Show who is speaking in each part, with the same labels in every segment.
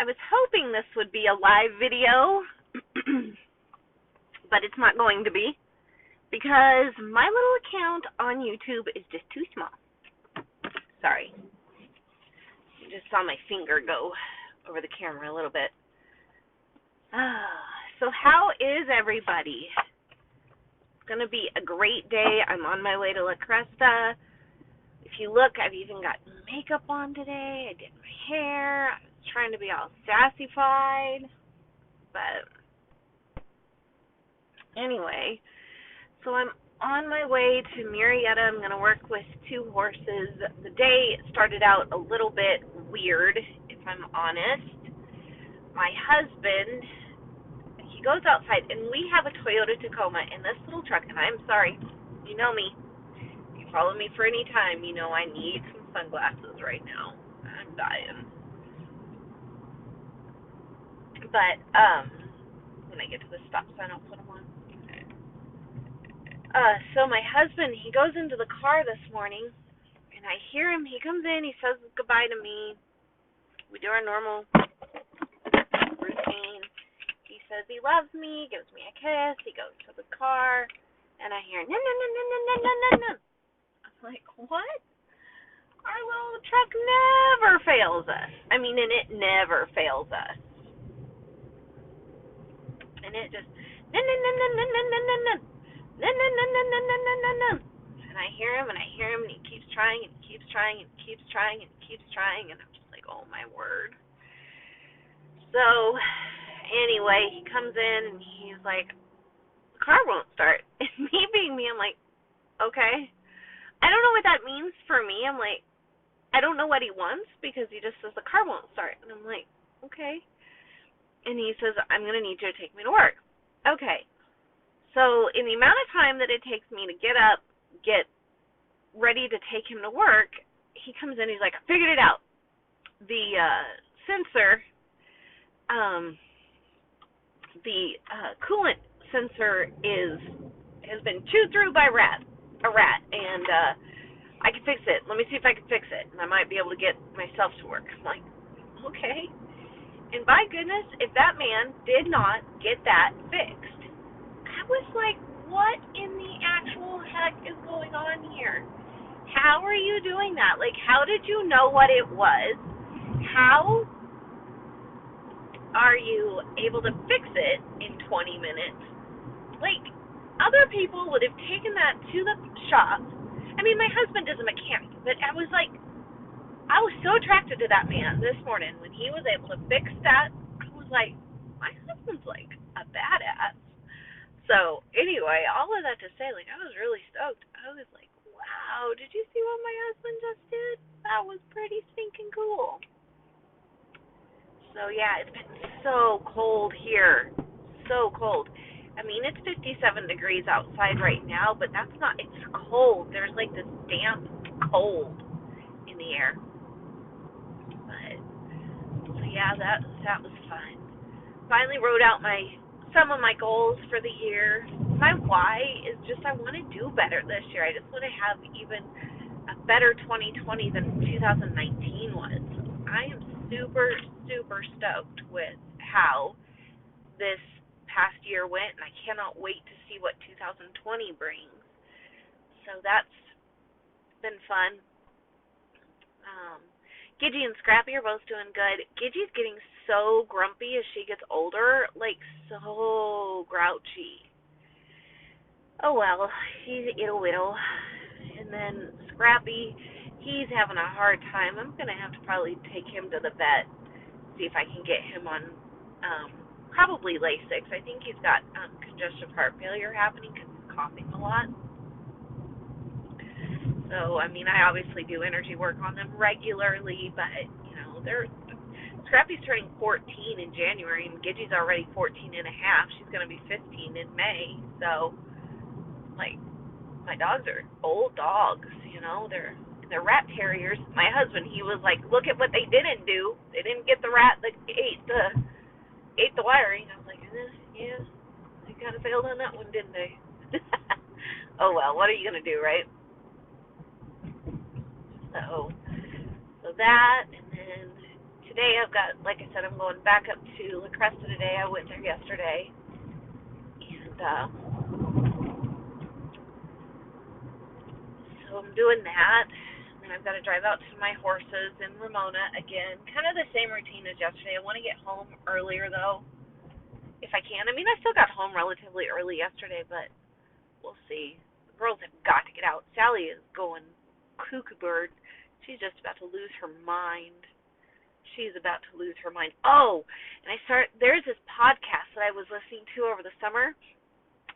Speaker 1: I was hoping this would be a live video, but it's not going to be because my little account on YouTube is just too small. Sorry. You just saw my finger go over the camera a little bit. So how is everybody? It's going to be a great day. I'm on my way to La Cresta. If you look, I've even got makeup on today. I did my hair. I was trying to be all sassy-fied. But anyway, so I'm on my way to Murrieta. I'm going to work with 2 horses. The day started out a little bit weird, if I'm honest. My husband, he goes outside, and we have a Toyota Tacoma in this little truck, and I'm sorry, you know me. If you follow me for any time, you know I need some sunglasses right now. I'm dying. But when I get to the stop sign, I'll put them on. So my husband, he goes into the car this morning, and I hear him. He comes in, he says goodbye to me. We do our normal routine. He says he loves me, gives me a kiss. He goes to the car, and I hear, no, no, no, no, no, no, no, no, no. I'm like, what? Our little truck never fails us. I mean, and it never fails us. And it just, no, no, no, no, no, no, no, no, no. No, no, no, no, no, no, no, no, no. And I hear him, and he keeps trying, and he keeps trying, and he keeps trying, and he keeps trying, and I'm just like, oh, my word. So, anyway, he comes in, and he's like, the car won't start. And me being me, I'm like, okay. I don't know what that means for me. I'm like, I don't know what he wants, because he just says the car won't start. And I'm like, okay. And he says, I'm going to need you to take me to work. Okay. So in the amount of time that it takes me to get up, get ready to take him to work, he comes in, he's like, I figured it out. The sensor, the coolant sensor has been chewed through by a rat, and I can fix it. Let me see if I can fix it, and I might be able to get myself to work. I'm like, okay. And by goodness, if that man did not get that fixed, I was like, what in the actual heck is going on here? How are you doing that? Like, how did you know what it was? How are you able to fix it in 20 minutes? Like, other people would have taken that to the shop. I mean, my husband is a mechanic, but I was so attracted to that man this morning when he was able to fix that. I was like, my husband's like a badass. So, anyway, all of that to say, like, I was really stoked. I was like, wow, did you see what my husband just did? That was pretty stinking cool. So, yeah, it's been so cold here. So cold. I mean, it's 57 degrees outside right now, but that's not, it's cold. There's, like, this damp cold in the air. But, so, yeah, that was fun. Finally wrote out some of my goals for the year. My why is just I want to do better this year. I just want to have even a better 2020 than 2019 was. I am super, super stoked with how this past year went, and I cannot wait to see what 2020 brings. So that's been fun. Gidgy and Scrappy are both doing good. Gidgy's getting so grumpy as she gets older, like so grouchy. Oh well, she's ittle. And then Scrappy, he's having a hard time. I'm going to have to probably take him to the vet, see if I can get him on probably Lasix. I think he's got congestive heart failure happening because he's coughing a lot. So, I mean, I obviously do energy work on them regularly, but, you know, Scrappy's turning 14 in January, and Gidgy's already 14 and a half. She's going to be 15 in May. So, like, my dogs are old dogs, you know. They're rat terriers. My husband, he was like, look at what they didn't do. They didn't get the rat that ate the wiring. I was like, yeah, they kind of failed on that one, didn't they? Oh, well, what are you going to do, right? So that, and then today I've got, like I said, I'm going back up to La Cresta today. I went there yesterday, and so I'm doing that. And I've got to drive out to my horses in Ramona again. Kind of the same routine as yesterday. I want to get home earlier though, if I can. I mean, I still got home relatively early yesterday, but we'll see. The girls have got to get out. Sally is going cuckoo bird. She's just about to lose her mind. She's about to lose her mind. Oh, and there's this podcast that I was listening to over the summer,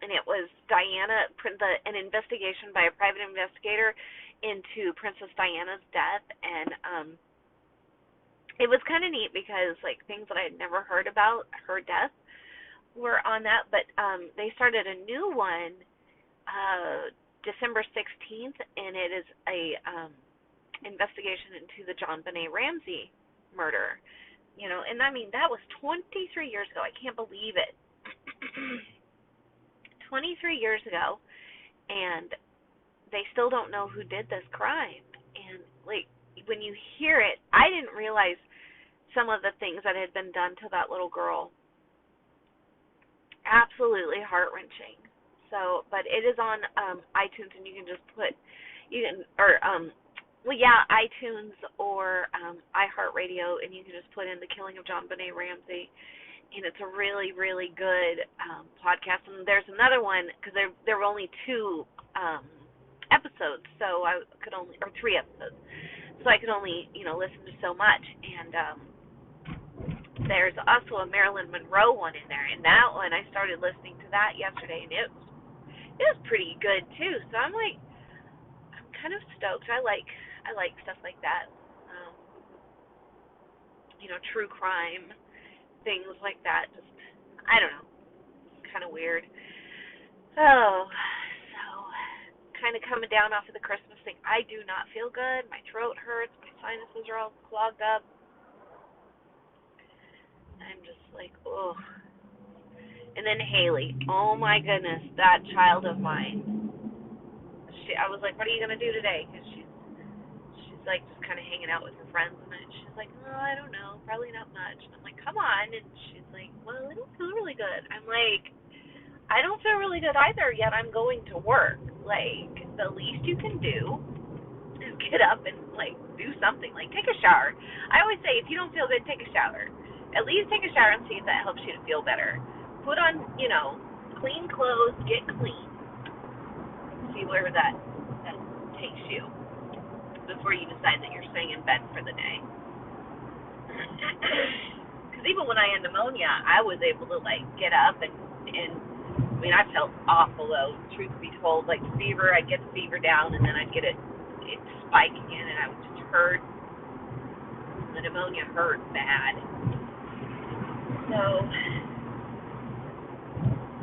Speaker 1: and it was an investigation by a private investigator into Princess Diana's death, and it was kind of neat because like things that I had never heard about her death were on that, but they started a new one December 16th, and it is a investigation into the JonBenét Ramsey murder. You know, and I mean that was 23 years ago. I can't believe it. 23 years ago, and they still don't know who did this crime. And like when you hear it, I didn't realize some of the things that had been done to that little girl. Absolutely heart-wrenching. So, but it is on iTunes, and you can just iTunes or iHeartRadio, and you can just put in The Killing of JonBenét Ramsey, and it's a really, really good podcast. And there's another one, because there were only 2 episodes, so I could only, or 3 episodes, so I could only, listen to so much. And there's also a Marilyn Monroe one in there, and that one I started listening to that yesterday, and it was pretty good too. So I'm kind of stoked. I like stuff like that, true crime, things like that. Just, I don't know, kind of weird. Oh, so kind of coming down off of the Christmas thing. I do not feel good. My throat hurts. My sinuses are all clogged up. I'm just like, oh. And then Haley, oh my goodness, that child of mine. I was like, what are you gonna do today? Because she's like just kind of hanging out with her friends, and she's like, oh, I don't know, probably not much. And I'm like, come on. And she's like, well, I don't feel really good. I'm like, I don't feel really good either, yet I'm going to work. Like, the least you can do is get up and like do something, like take a shower. I always say, if you don't feel good, take a shower. At least take a shower and see if that helps you to feel better. Put on, clean clothes, get clean. See where that takes you before you decide that you're staying in bed for the day. Because even when I had pneumonia, I was able to like get up and I mean, I felt awful though, truth be told. Like fever, I'd get the fever down, and then I'd get it spike again, and I would just hurt. The pneumonia hurt bad. So,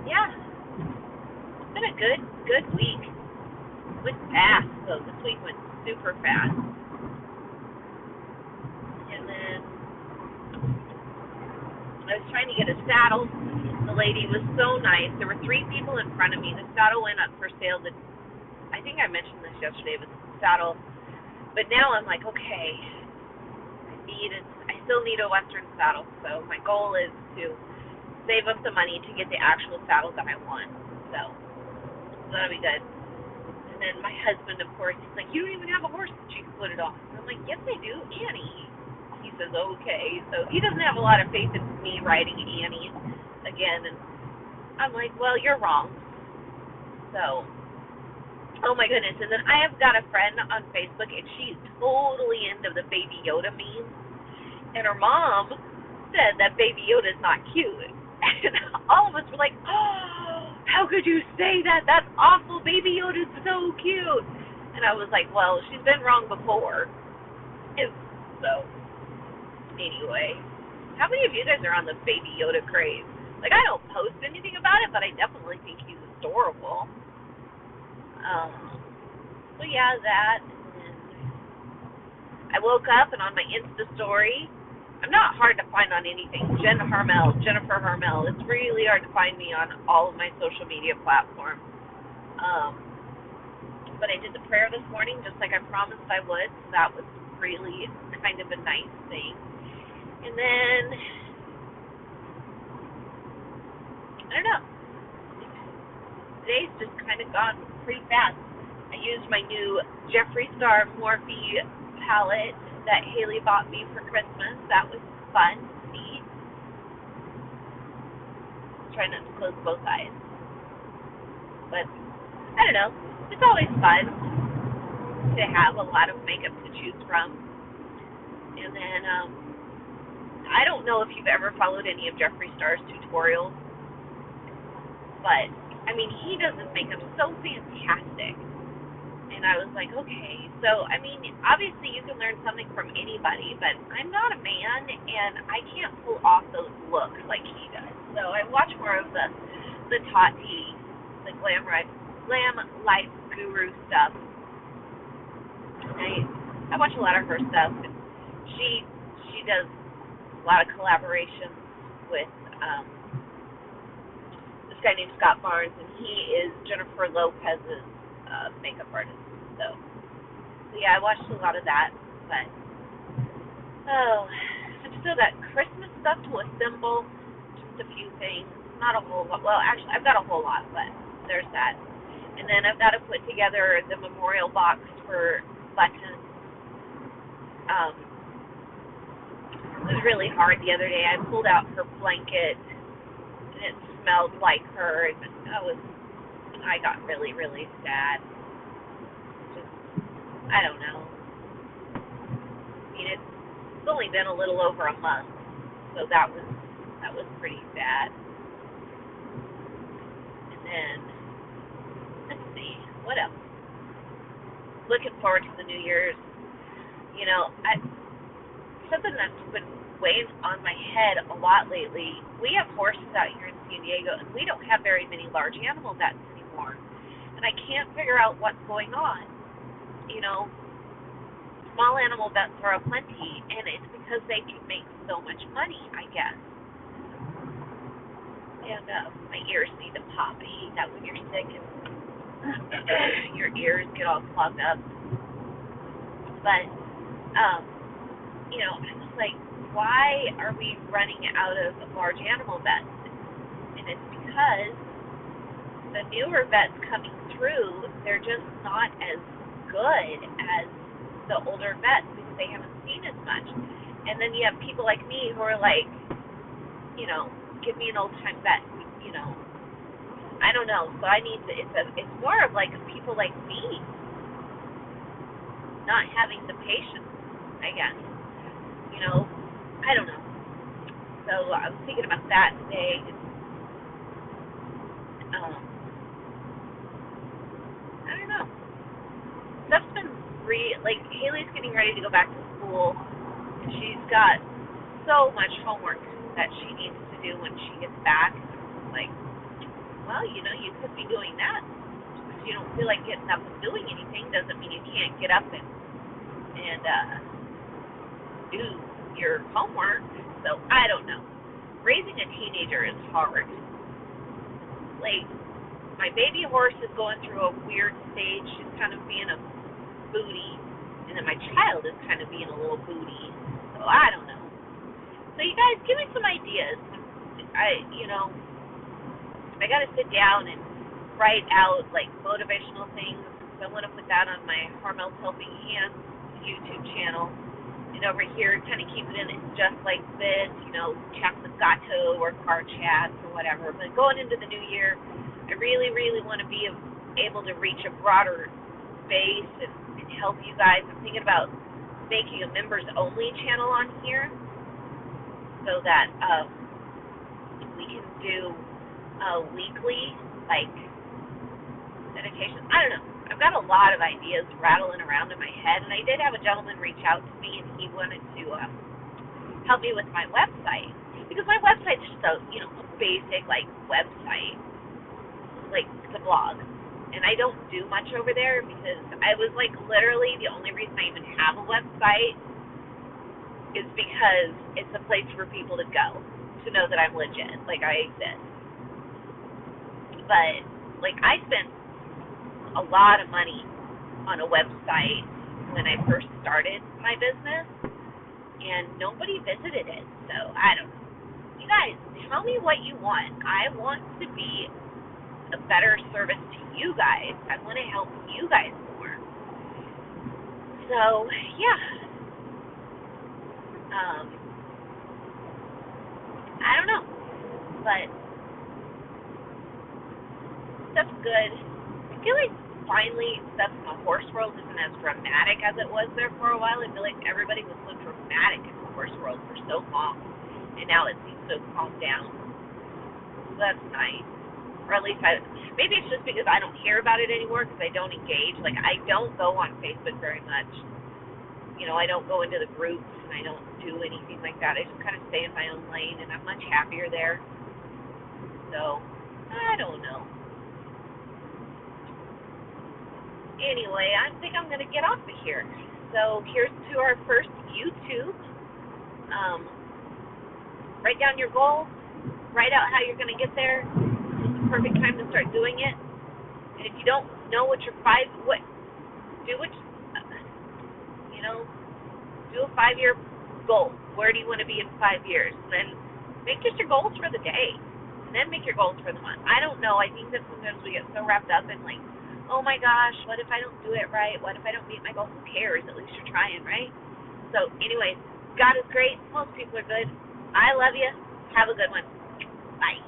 Speaker 1: yeah, it's been a good week. It went fast, so this week went super fast. And then I was trying to get a saddle. The lady was so nice. There were 3 people in front of me. The saddle went up for sale. I think I mentioned this yesterday, but the saddle. But now I'm like, okay, I still need a Western saddle. So my goal is to save up the money to get the actual saddle that I want. So that'll be good. And then my husband, of course, he's like, you don't even have a horse that you can put it on. And I'm like, yes, I do, Annie. He says, okay. So he doesn't have a lot of faith in me riding Annie again. And I'm like, well, you're wrong. So, oh my goodness. And then I have got a friend on Facebook, and she's totally into the Baby Yoda meme. And her mom said that Baby Yoda is not cute. And all of us were like, oh, how could you say that? That's awful. Baby Yoda's so cute. And I was like, well, she's been wrong before. And so, anyway, how many of you guys are on the Baby Yoda craze? Like, I don't post anything about it, but I definitely think he's adorable. So yeah, that. And I woke up, and on my Insta story, I'm not hard to find on anything. Jennifer Harmel. It's really hard to find me on all of my social media platforms. But I did the prayer this morning, just like I promised I would. So that was really kind of a nice thing. And then, I don't know, today's just kind of gone pretty fast. I used my new Jeffree Star Morphe palette that Haley bought me for Christmas. That was fun to see. Trying not to close both eyes. But, I don't know. It's always fun to have a lot of makeup to choose from. And then, I don't know if you've ever followed any of Jeffree Star's tutorials, but, I mean, he does his makeup so fantastic. And I was like, okay, so, I mean, obviously you can learn something from anybody, but I'm not a man, and I can't pull off those looks like he does. So I watch more of the Tati, the Glam Life Guru stuff. I watch a lot of her stuff, and she does a lot of collaborations with this guy named Scott Barnes, and he is Jennifer Lopez's makeup artist. So yeah, I watched a lot of that, but I've still got Christmas stuff to assemble, just a few things, not a whole lot. Well, actually, I've got a whole lot, but there's that. And then I've got to put together the memorial box for Button. It was really hard the other day. I pulled out her blanket, and it smelled like her, and I got really, really sad. I don't know. I mean, it's only been a little over a month, so that was pretty sad. And then, let's see, what else? Looking forward to the New Year's. You know, something that's been weighing on my head a lot lately. We have horses out here in San Diego, and we don't have very many large animal vets anymore. And I can't figure out what's going on. You know, small animal vets are aplenty, and it's because they can make so much money, I guess. And my ears need to pop. I hate that when you're sick and your ears get all clogged up. But, you know, I was like, why are we running out of large animal vets? And it's because the newer vets coming through, they're just not as good as the older vets because they haven't seen as much. And then you have people like me who are like, you know, give me an old time vet, you know. I don't know. So I need to, it's more of like people like me not having the patience, I guess. You know, I don't know. So I was thinking about that today. I don't know. Stuff's been like Haley's getting ready to go back to school, and she's got so much homework that she needs to do when she gets back. Like, well, you know, you could be doing that. If you don't feel like getting up and doing anything, doesn't mean you can't get up and do your homework. So I don't know. Raising a teenager is hard. Like, my baby horse is going through a weird stage. She's kind of being a booty, and then my child is kind of being a little booty. So I don't know. So you guys, give me some ideas. I got to sit down and write out like motivational things. So I want to put that on my Harmel's Helping Hands YouTube channel. And over here, kind of keep it in just like this, you know, chat with Gato or car chats or whatever. But going into the new year, I really, really want to be able to reach a broader base and help you guys. I'm thinking about making a members-only channel on here so that we can do weekly, like, meditation. I don't know. I've got a lot of ideas rattling around in my head, and I did have a gentleman reach out to me, and he wanted to help me with my website, because my website's just a basic, like, website, like, the blog, and I don't do much over there, because I was, like, literally the only reason I even have a website is because it's a place for people to go to know that I'm legit, like, I exist. But, like, I spent a lot of money on a website when I first started my business, and nobody visited it. So I don't know. You guys, tell me what you want. I want to be a better service to you guys. I want to help you guys more. So yeah, I don't know, but stuff's good. I feel like finally stuff in the horse world isn't as dramatic as it was there for a while. I feel like everybody was so dramatic in the horse world for so long, and now it seems so calmed down. So that's nice. Or at least maybe it's just because I don't hear about it anymore because I don't engage. Like, I don't go on Facebook very much. I don't go into the groups and I don't do anything like that. I just kind of stay in my own lane, and I'm much happier there. So, I don't know. Anyway, I think I'm going to get off of here. So, here's to our first YouTube. Write down your goals. Write out how you're going to get there. This is the perfect time to start doing it. And if you don't know what your do a 5-year goal. Where do you want to be in 5 years? And then make just your goals for the day. And then make your goals for the month. I don't know. I think that sometimes we get so wrapped up in like, oh my gosh, what if I don't do it right? What if I don't meet my goal? Who cares? At least you're trying, right? So anyways, God is great. Most people are good. I love you. Have a good one. Bye.